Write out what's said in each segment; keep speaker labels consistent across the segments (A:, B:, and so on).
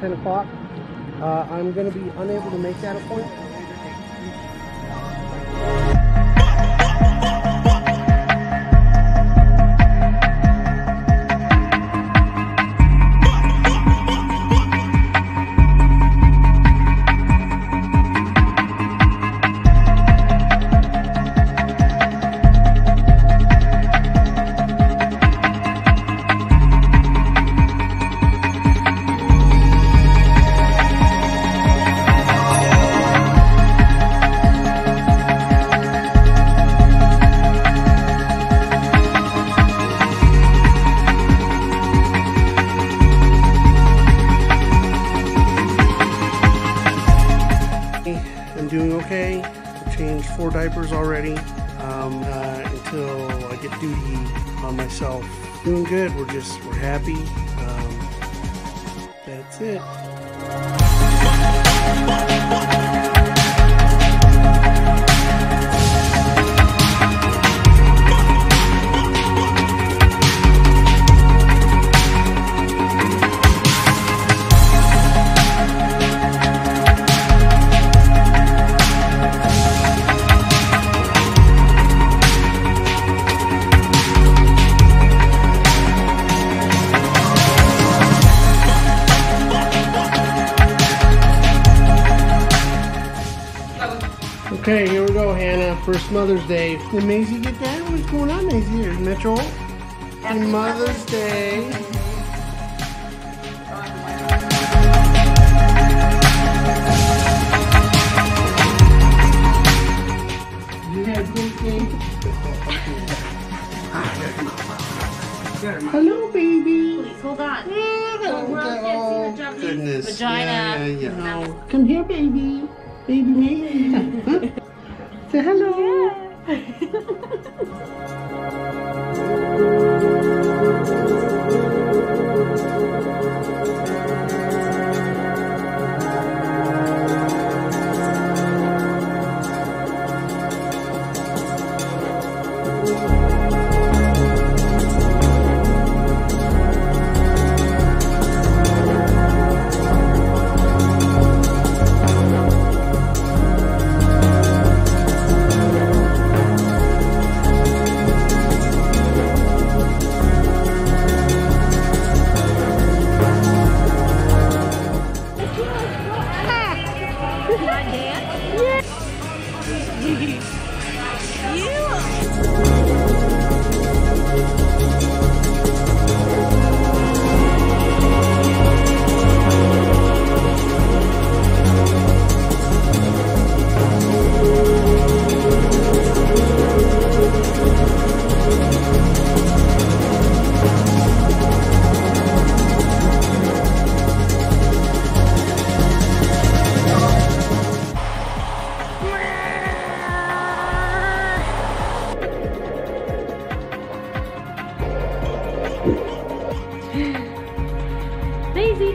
A: 10 o'clock. I'm going to be unable to make that appointment. I'm doing okay. I've changed 4 diapers already until I get duty on myself. Doing good. We're happy. That's it. Okay, here we go, Hannah. First Mother's Day. Did Maisy get that? What's going on, Maisy? There's Mitchell. Happy Mother's Day. You had a great day. Hello, baby.
B: Please hold on.
A: Oh, goodness.
B: Vagina.
A: Yeah. No. Come here, baby. Baby Maisy. Say hello.
B: Maisy.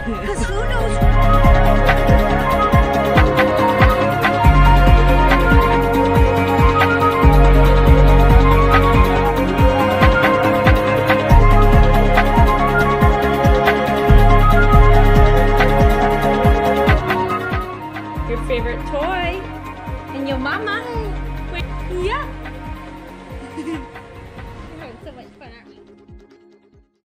B: Because who knows? Your favorite toy and your mama. Yeah.